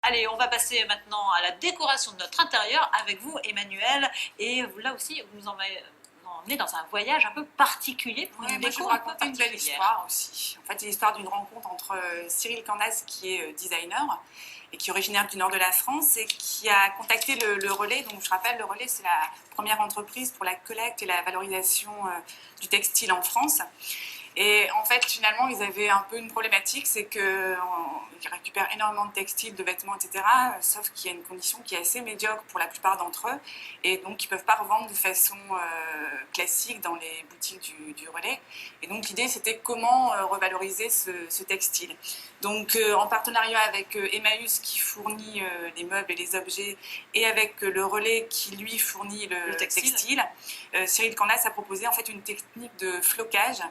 Allez, on va passer maintenant à la décoration de notre intérieur avec vous, Emmanuel. Et là aussi, vous nous emmenez dans un voyage un peu particulier pour une Moi, je déco vous un peu raconte une belle particulière. histoire aussi. En fait, c'est l'histoire d'une rencontre entre Cyril Candas, qui est designer et qui est originaire du nord de la France et qui a contacté le Relais. Donc, je rappelle, le Relais, c'est la première entreprise pour la collecte et la valorisation du textile en France. Et en fait, finalement, ils avaient un peu une problématique, c'est qu'ils récupèrent énormément de textiles, de vêtements, etc., sauf qu'il y a une condition qui est assez médiocre pour la plupart d'entre eux, et donc ils ne peuvent pas revendre de façon classique dans les boutiques du Relais. Et donc l'idée, c'était comment revaloriser ce textile. Donc en partenariat avec Emmaüs, qui fournit les meubles et les objets, et avec le Relais, qui lui fournit le textile, Cyril Candas a proposé en fait une technique de flocage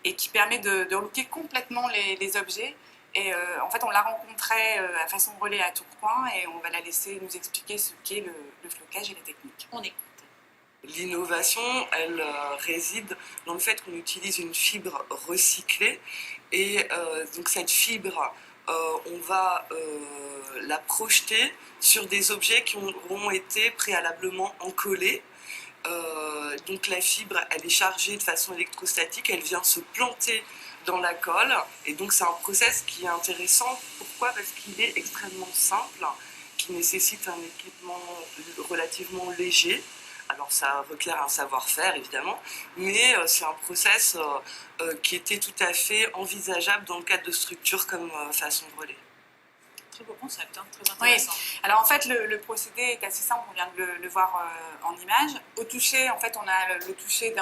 et qui permet de relooker complètement les objets. Et en fait, on l'a rencontrée à Façon Relais à Tourcoing et on va la laisser nous expliquer ce qu'est le flocage et les techniques. On écoute. L'innovation, elle réside dans le fait qu'on utilise une fibre recyclée et donc cette fibre, on va la projeter sur des objets qui auront été préalablement encollés. Donc la fibre, elle est chargée de façon électrostatique, elle vient se planter dans la colle et donc c'est un process qui est intéressant. Pourquoi? Parce qu'il est extrêmement simple, qui nécessite un équipement relativement léger. Alors ça requiert un savoir-faire évidemment, mais c'est un process qui était tout à fait envisageable dans le cadre de structures comme Façon Relais. Très beau concept, hein, très intéressant. Oui. Alors en fait, le procédé est assez simple, on vient de le voir en image. Au toucher, en fait, on a le toucher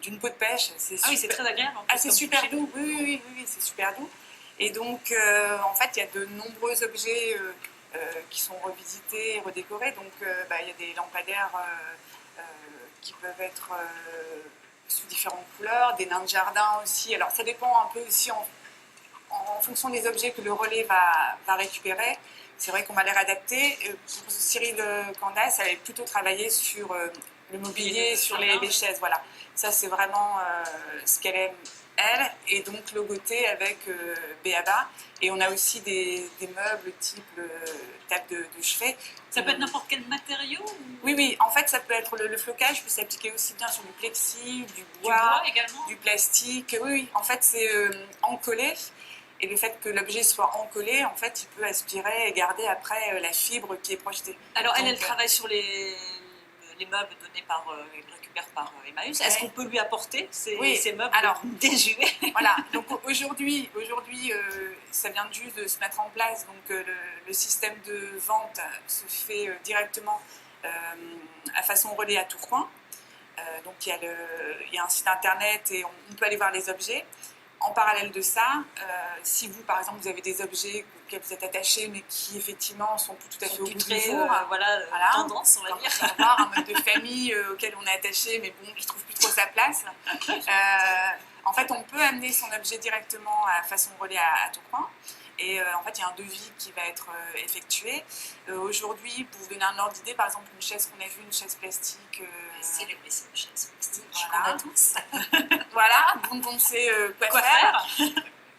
d'une peau de pêche. Ah oui, c'est très agréable. En plus, c'est super doux, oui, c'est super doux. Et donc, en fait, il y a de nombreux objets qui sont revisités et redécorés. Donc, il y a des lampadaires qui peuvent être sous différentes couleurs, des nains de jardin aussi. Alors, ça dépend un peu aussi en fonction des objets que le Relais va récupérer. C'est vrai qu'on va les réadapter. Pour Cyril Candas, elle avait plutôt travaillé sur le mobilier, sur les chaises. Voilà. Ça, c'est vraiment ce qu'elle aime, elle. Et donc, logoté avec B.A.B.A. Et on a aussi des meubles type table de chevet. Ça peut être n'importe quel matériau ou... Oui. En fait, ça peut être le flocage peut s'appliquer aussi bien sur du plexi, du bois également, du plastique. Oui. En fait, c'est encollé. Et le fait que l'objet soit encollé, en fait, il peut aspirer et garder après la fibre qui est projetée. Alors, elle travaille sur les meubles donnés récupérés par Emmaüs. Est-ce qu'on peut lui apporter ces meubles désuets? Voilà. Donc aujourd'hui, ça vient juste de se mettre en place. Donc le système de vente se fait directement à Façon Relais à Tourcoing. Donc il y a un site internet et on peut aller voir les objets. En parallèle de ça, si vous, par exemple, vous avez des objets auxquels vous êtes attachés, mais qui, effectivement, sont plus tout à fait au bout du jour, tendance, on va dire. Un mode de famille auquel on est attaché, mais bon, qui ne trouve plus trop sa place. En fait, on peut amener son objet directement à Façon Relais à Tourcoing. Et en fait, il y a un devis qui va être effectué. Aujourd'hui, pour vous donner un ordre d'idée, par exemple, une chaise qu'on a vue, une chaise plastique. C'est une chaise plastique qu'on a tous. Voilà, dont on sait quoi faire.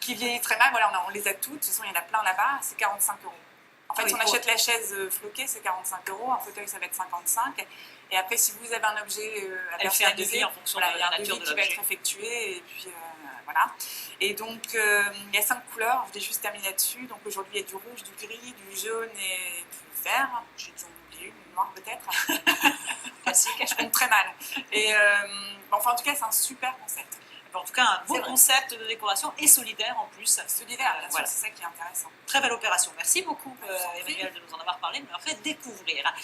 Qui vieillit très mal, voilà, on les a toutes. De toute façon, il y en a plein là-bas, c'est 45 €. En fait, si on achète la chaise floquée, c'est 45 €. Un fauteuil, ça va être 55. Et après, si vous avez un objet à personnaliser, en fonction il y a un devis qui va être effectué. Et puis, voilà. Et donc, il y a 5 couleurs. Je vais juste terminer là-dessus. Donc, aujourd'hui, il y a du rouge, du gris, du jaune et du vert. J'ai dû en oublier une noire peut-être. Classique, je compte très mal. Et enfin, en tout cas, c'est un super concept. En tout cas, un beau concept de décoration et solidaire en plus. Solidaire, bien sûr, c'est ça qui est intéressant. Très belle opération. Merci beaucoup, Emmanuel, de nous en avoir parlé, de m'avoir fait découvrir.